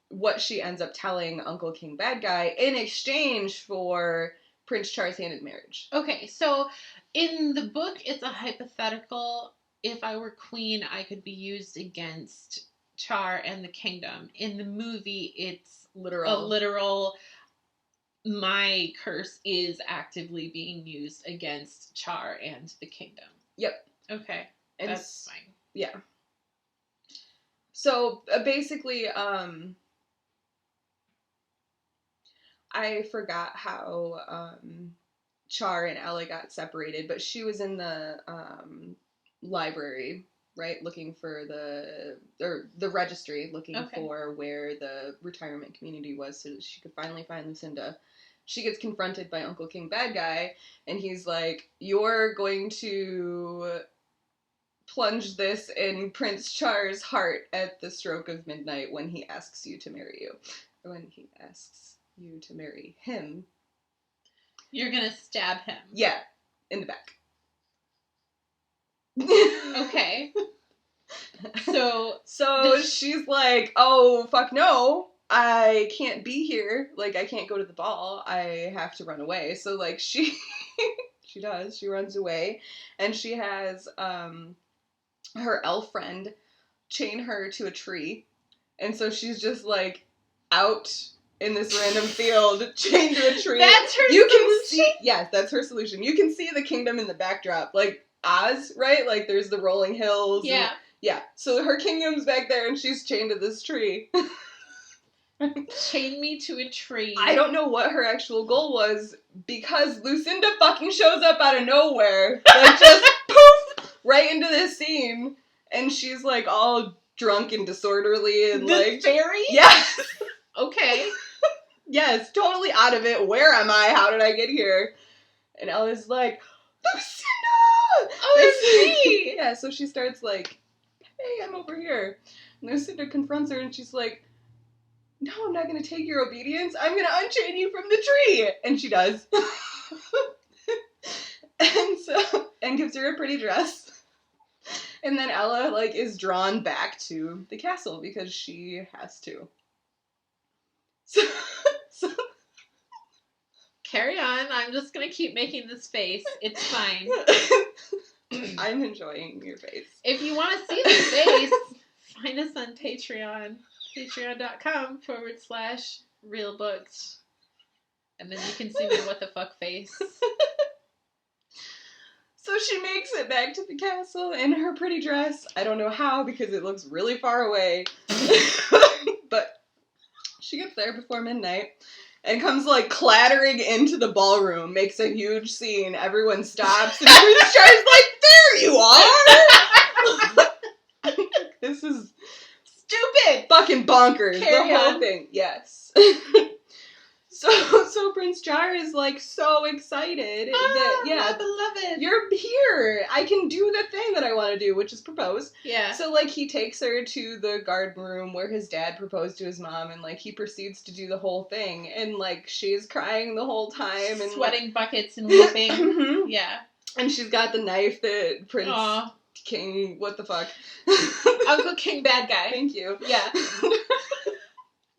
what she ends up telling Uncle King Bad Guy in exchange for Prince Char's hand in marriage. Okay, so in the book, it's a hypothetical. If I were queen, I could be used against Char and the kingdom. In the movie, it's literal. A literal... My curse is actively being used against Char and the kingdom. Yep. Okay. And that's fine. Yeah. So, basically, I forgot how, Char and Ella got separated, but she was in the, library, right? Looking for the registry, looking for where the retirement community was so that she could finally find Lucinda. She gets confronted by Uncle King Bad Guy, and he's like, you're going to plunge this in Prince Char's heart at the stroke of midnight when he asks you to marry you. When he asks you to marry him. You're gonna stab him. Yeah, in the back. Okay. So she's like, oh, fuck no. I can't be here. Like, I can't go to the ball. I have to run away. So, like, she does. She runs away. And she has her elf friend chain her to a tree. And so she's just, like, out in this random field, chained to a tree. That's her solution? Yes, that's her solution. You can see the kingdom in the backdrop. Like, Oz, right? Like, there's the rolling hills. Yeah. Yeah. So her kingdom's back there, and she's chained to this tree. Chain me to a tree. I don't know what her actual goal was, because Lucinda fucking shows up out of nowhere. Like, just poof! Right into this scene. And she's, like, all drunk and disorderly and, like... fairy? Yes! Okay. Yes, totally out of it. Where am I? How did I get here? And Ella's like, Lucinda! Oh, it's me! Yeah, so she starts, like, hey, I'm over here. And Lucinda confronts her, and she's like, no, I'm not going to take your obedience. I'm going to unchain you from the tree. And she does. And gives her a pretty dress. And then Ella, like, is drawn back to the castle because she has to. So carry on. I'm just going to keep making this face. It's fine. I'm enjoying your face. If you want to see the face, find us on Patreon. Patreon.com/realbooks. And then you can see my what the fuck face. So she makes it back to the castle in her pretty dress. I don't know how, because it looks really far away. But She gets there before midnight and comes, like, clattering into the ballroom, makes a huge scene. Everyone stops, and Prince Charles like, there you are! This is stupid! Fucking bonkers. Carry the whole on. thing. Yes. So Prince Char is, like, so excited that, my beloved. you're here. I can do the thing that I want to do, which is propose. Yeah. So, like, he takes her to the garden room where his dad proposed to his mom, and, like, he proceeds to do the whole thing. And, like, she's crying the whole time. And sweating buckets and weeping. Mm-hmm. Yeah. And she's got the knife that Prince Aww. King, what the fuck? Uncle King bad guy. Thank you. Yeah.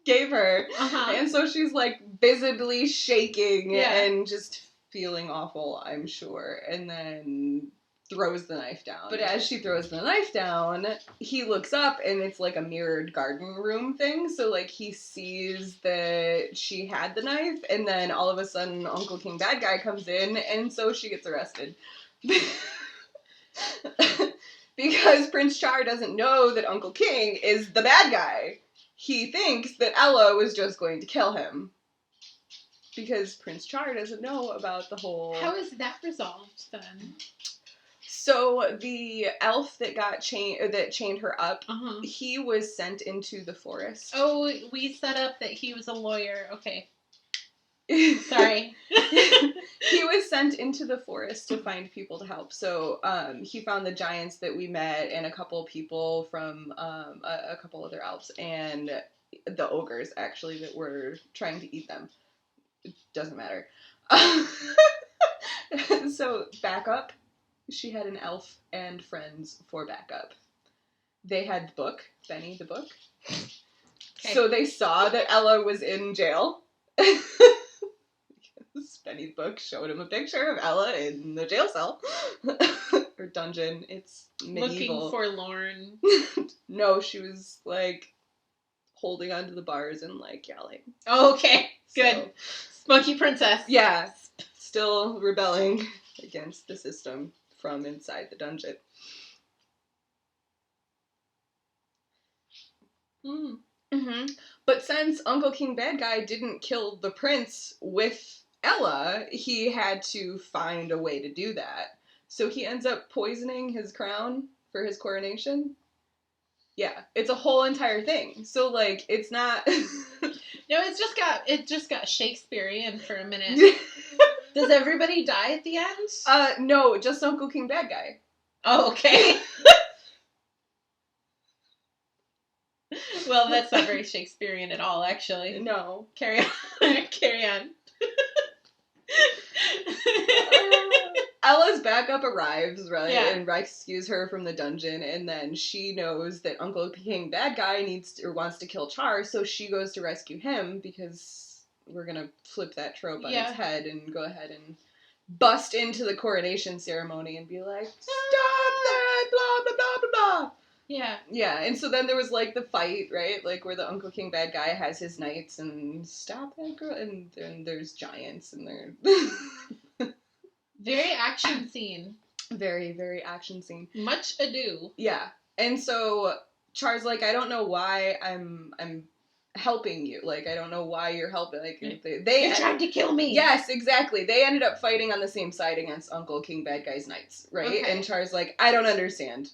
Gave her. Uh-huh. And so she's, like, visibly shaking Yeah. and just feeling awful, I'm sure. And then throws the knife down. But as she throws the knife down, he looks up and it's like a mirrored garden room thing. So, like, he sees that she had the knife, and then all of a sudden Uncle King bad guy comes in, and so she gets arrested. Because Prince Char doesn't know that Uncle King is the bad guy. He thinks that Ella was just going to kill him. Because Prince Char doesn't know about the whole... How is that resolved, then? So, the elf that chained her up, Uh-huh. he was sent into the forest. Oh, we set up that he was a lawyer. Okay. Sorry. He was sent into the forest to find people to help. So, he found the giants that we met and a couple people from a couple other elves and the ogres, actually, that were trying to eat them. It doesn't matter. So, backup. She had an elf and friends for backup. They had the book, Benny the book. Okay. So they saw that Ella was in jail. Benny the book showed him a picture of Ella in the jail cell. Or dungeon. It's medieval. Looking forlorn. No, she was, like, holding onto the bars and, like, yelling. Oh, okay. Good. So, Monkey princess. Yeah. Still rebelling against the system from inside the dungeon. Mm. Mm-hmm. But since Uncle King Bad Guy didn't kill the prince with Ella, he had to find a way to do that. So he ends up poisoning his crown for his coronation. Yeah, it's a whole entire thing. So, like, it's not... No, it just got Shakespearean for a minute. Does everybody die at the end? No, just Uncle King Bad Guy. Oh, okay. Well, that's not very Shakespearean at all, actually. No. Carry on. Carry on. Ella's backup arrives, right, yeah. and rescues her from the dungeon, and then she knows that Uncle King Bad Guy wants to kill Char, so she goes to rescue him, because we're gonna flip that trope on its head and go ahead and bust into the coronation ceremony and be like, stop that, blah, blah, blah, blah, blah. Yeah. Yeah, and so then there was, like, the fight, right, like, where the Uncle King Bad Guy has his knights and stop that girl, and then there's giants, and they're... Very action scene. Very, very action scene. Much ado. Yeah. And so Char's like, I don't know why I'm helping you. Like, I don't know why you're helping. Like, they tried to kill me. Yes, exactly. They ended up fighting on the same side against Uncle King Bad Guy's knights, right? Okay. And Char's like, I don't understand.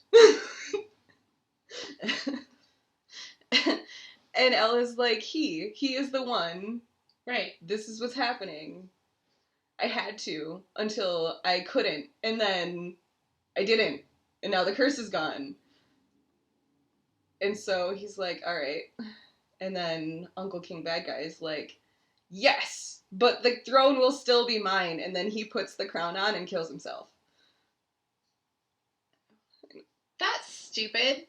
And Ella's like, he is the one. Right. This is what's happening. I had to until I couldn't, and then I didn't, and now the curse is gone. And so he's like, all right. And then Uncle King Bad Guy is like, yes, but the throne will still be mine. And then he puts the crown on and kills himself. That's stupid.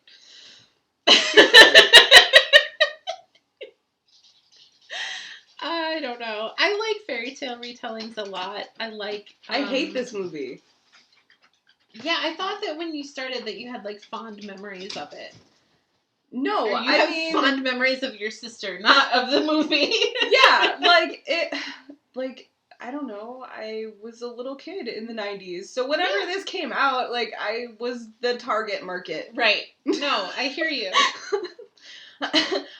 I don't know. I like fairy tale retellings a lot. I hate this movie. Yeah, I thought that when you started that you had, like, fond memories of it. No, or you have fond memories of your sister, not of the movie. Yeah, like, I don't know, I was a little kid in the 90s, so whenever this came out, like, I was the target market. Right. No, I hear you.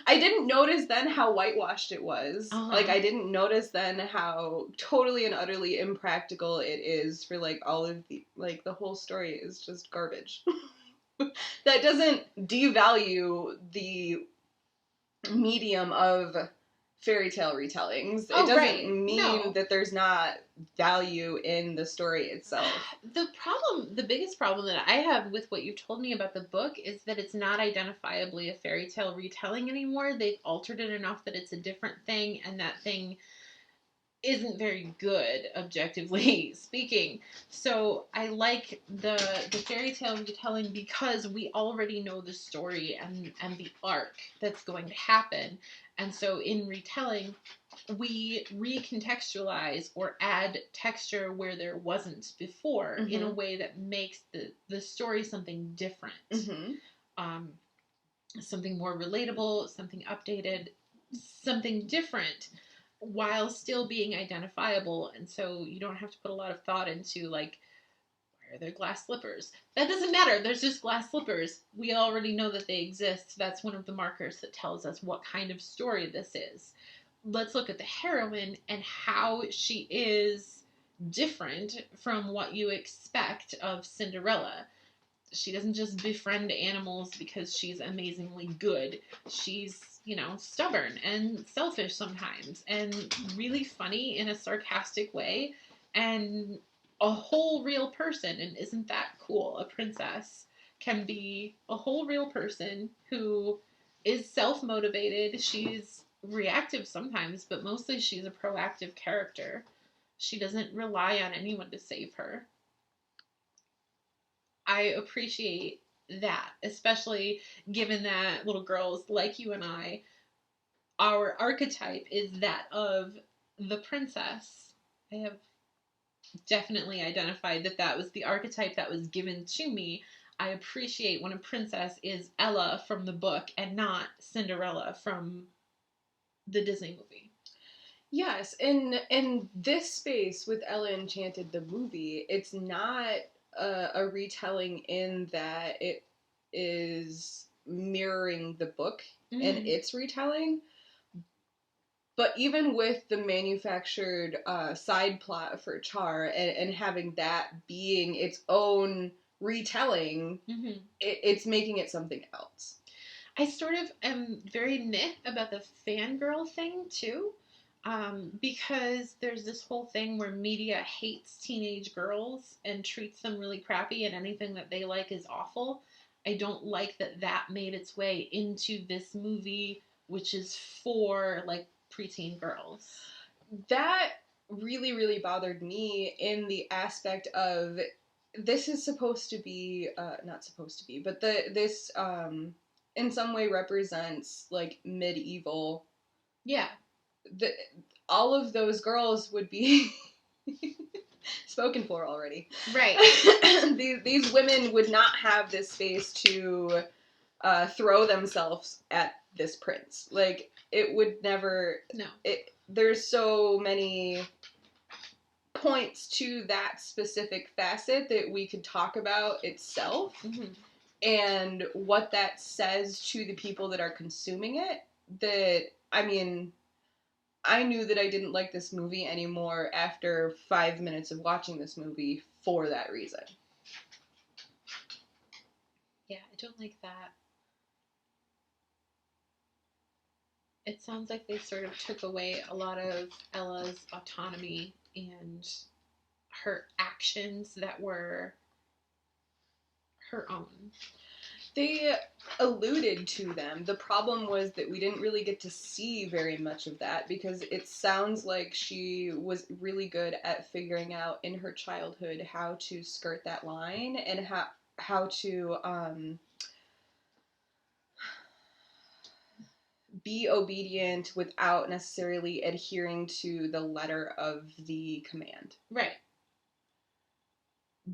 I didn't notice then how whitewashed it was. Like, I didn't notice then how totally and utterly impractical it is for, like, all of the, like, the whole story is just garbage. That doesn't devalue the medium of fairy tale retellings. It doesn't mean that there's not value in the story itself. The biggest problem that I have with what you told me about the book is that it's not identifiably a fairy tale retelling anymore. They've altered it enough that it's a different thing, and that thing isn't very good, objectively speaking. So I like the fairy tale retelling because we already know the story and the arc that's going to happen. And so in retelling, we recontextualize or add texture where there wasn't before in a way that makes the story something different. Something more relatable, something updated, something different, while still being identifiable. And so you don't have to put a lot of thought into, like, where are their glass slippers? That doesn't matter. There's just glass slippers. We already know that they exist. That's one of the markers that tells us what kind of story this is. Let's look at the heroine and how she is different from what you expect of Cinderella. She doesn't just befriend animals because she's amazingly good. She's, stubborn and selfish sometimes, and really funny in a sarcastic way, and a whole real person. And isn't that cool? A princess can be a whole real person who is self-motivated. She's reactive sometimes, but mostly she's a proactive character. She doesn't rely on anyone to save her. I appreciate that, especially given that little girls like you and I, our archetype is that of the princess. I have definitely identified that was the archetype that was given to me. I appreciate when a princess is Ella from the book and not Cinderella from the Disney movie. Yes, in this space with Ella Enchanted, the movie, it's not a retelling in that it is mirroring the book and its retelling. But even with the manufactured side plot for Char and having that being its own retelling, it's making it something else. I sort of am very nit about the fangirl thing, too. Because there's this whole thing where media hates teenage girls and treats them really crappy, and anything that they like is awful. I don't like that made its way into this movie, which is for, like, preteen girls. That really, really bothered me in the aspect of this is supposed to be, not supposed to be, but this in some way represents, like, medieval. Yeah. All of those girls would be spoken for already. Right. These women would not have this space to throw themselves at this prince. Like, it would never... No. There's so many points to that specific facet that we could talk about itself and what that says to the people that are consuming it. That, I mean... I knew that I didn't like this movie anymore after 5 minutes of watching this movie for that reason. Yeah, I don't like that. It sounds like they sort of took away a lot of Ella's autonomy and her actions that were her own. They alluded to them. The problem was that we didn't really get to see very much of that because it sounds like she was really good at figuring out in her childhood how to skirt that line and how to be obedient without necessarily adhering to the letter of the command. Right.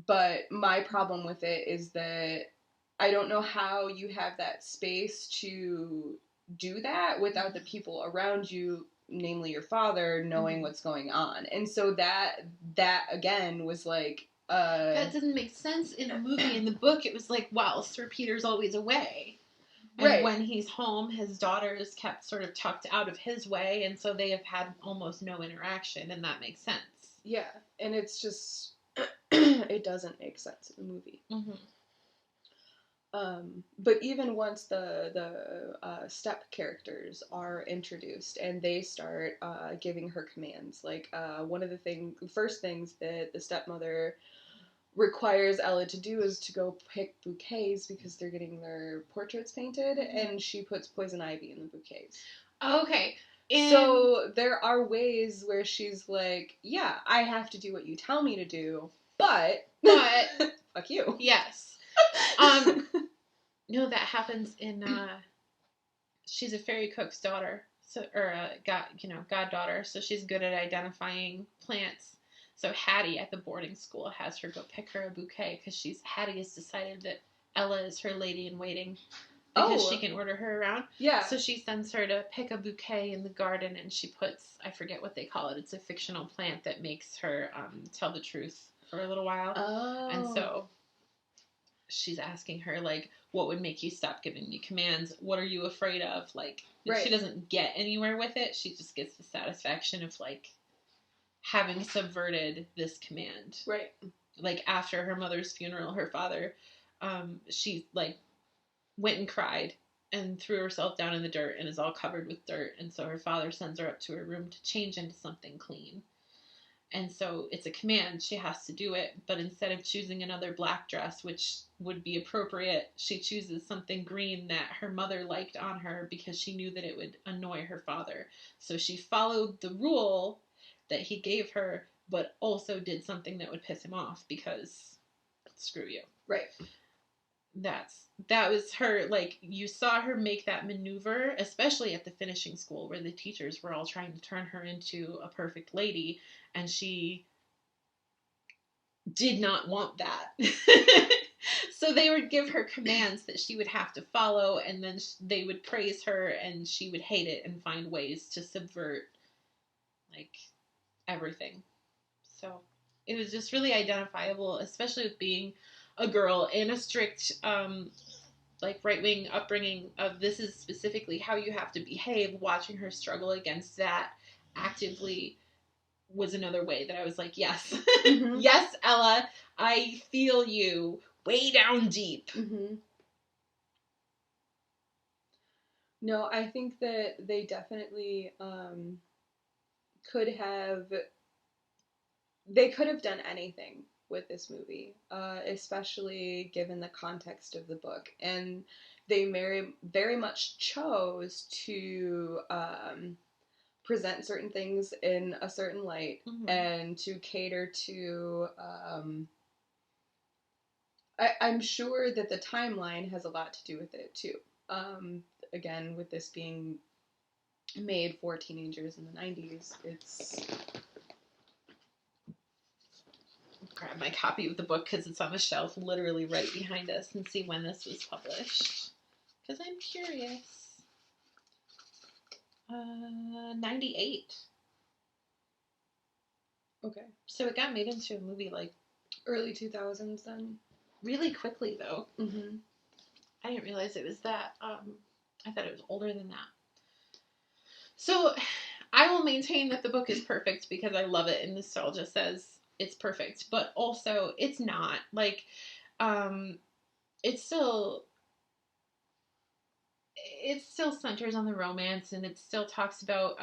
But my problem with it is that I don't know how you have that space to do that without the people around you, namely your father, knowing what's going on. And so that again was like... that doesn't make sense in a movie. In the book, it was like, wow, Sir Peter's always away. And when he's home, his daughter is kept sort of tucked out of his way, and so they have had almost no interaction, and that makes sense. Yeah, and it's just, it doesn't make sense in the movie. Mm-hmm. But even once the step characters are introduced and they start giving her commands, like one of the first things that the stepmother requires Ella to do is to go pick bouquets because they're getting their portraits painted, and she puts poison ivy in the bouquets. Okay. So there are ways where she's like, yeah, I have to do what you tell me to do, but fuck you. Yes. No, that happens in she's a fairy cook's daughter, so goddaughter, so she's good at identifying plants. So Hattie at the boarding school has her go pick her a bouquet because Hattie has decided that Ella is her lady in waiting because she can order her around. Yeah. So she sends her to pick a bouquet in the garden, and she puts, I forget what they call it. It's a fictional plant that makes her tell the truth for a little while. Oh. And so she's asking her, like, what would make you stop giving me commands? What are you afraid of? Like, she doesn't get anywhere with it. She just gets the satisfaction of, like, having subverted this command. Right. Like, after her mother's funeral, her father, she, like, went and cried and threw herself down in the dirt and is all covered with dirt. And so her father sends her up to her room to change into something clean. And so it's a command. She has to do it. But instead of choosing another black dress, which would be appropriate, she chooses something green that her mother liked on her because she knew that it would annoy her father. So she followed the rule that he gave her, but also did something that would piss him off because screw you. Right. That was her, like, you saw her make that maneuver, especially at the finishing school where the teachers were all trying to turn her into a perfect lady, and she did not want that. So they would give her commands that she would have to follow, and then they would praise her, and she would hate it and find ways to subvert, like, everything. So it was just really identifiable, especially with being a girl in a strict, like, right-wing upbringing of this is specifically how you have to behave. Watching her struggle against that actively was another way that I was like, yes. Mm-hmm. Yes, Ella, I feel you way down deep. Mm-hmm. No, I think that they definitely could have done anything with this movie, especially given the context of the book. And they very much chose to present certain things in a certain light, mm-hmm. and to cater to... I'm sure that the timeline has a lot to do with it, too. Again, with this being made for teenagers in the 90s, it's... Grab my copy of the book because it's on the shelf literally right behind us and see when this was published. Because I'm curious. 98. Okay. So it got made into a movie like... early 2000s then? Really quickly, though. Mm-hmm. I didn't realize it was that. I thought it was older than that. So I will maintain that the book is perfect because I love it and nostalgia says it's perfect. But also, it's not. Like, it still centers on the romance, and it still talks about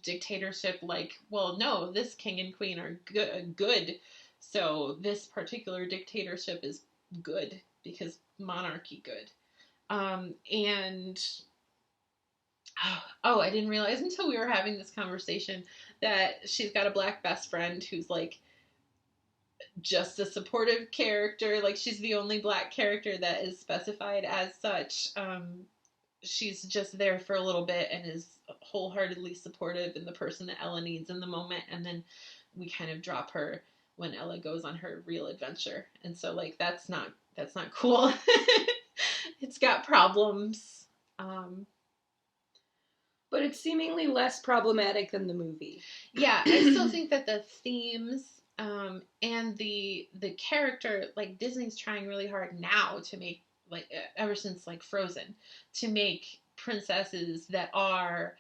dictatorship. Like, well, no, this king and queen are good. So this particular dictatorship is good because monarchy good. And I didn't realize until we were having this conversation that she's got a black best friend who's like just a supportive character. Like, she's the only black character that is specified as such. She's just there for a little bit and is wholeheartedly supportive and the person that Ella needs in the moment. And then we kind of drop her when Ella goes on her real adventure. And so, like, that's not cool. It's got problems. But it's seemingly less problematic than the movie. Yeah, I still think that the themes and the character, like, Disney's trying really hard now to make, like ever since like Frozen, to make princesses that are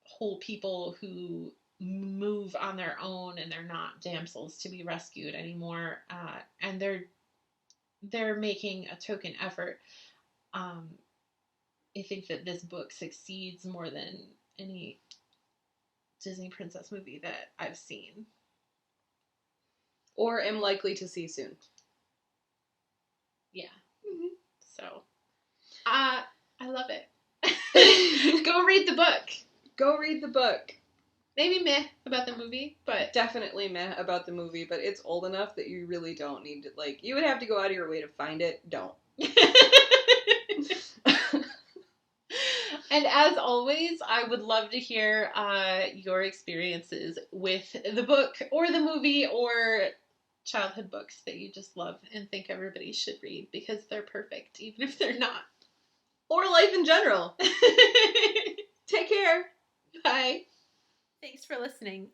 whole people who move on their own and they're not damsels to be rescued anymore, and they're making a token effort. I think that this book succeeds more than any Disney princess movie that I've seen. Or am likely to see soon. Yeah. Mm-hmm. So, I love it. Go read the book. Go read the book. Maybe meh about the movie, but... Definitely meh about the movie, but it's old enough that you really don't need to, like, you would have to go out of your way to find it. Don't. And as always, I would love to hear your experiences with the book or the movie or childhood books that you just love and think everybody should read because they're perfect, even if they're not. Or life in general. Take care. Bye. Thanks for listening.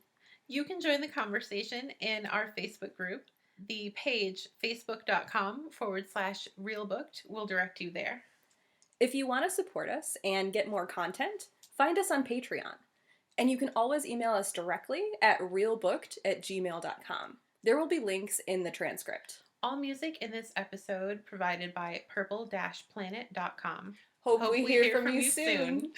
You can join the conversation in our Facebook group. The page, facebook.com/realbooked, will direct you there. If you want to support us and get more content, find us on Patreon. And you can always email us directly at realbooked@gmail.com. There will be links in the transcript. All music in this episode provided by purple-planet.com. Hope we hear from you soon.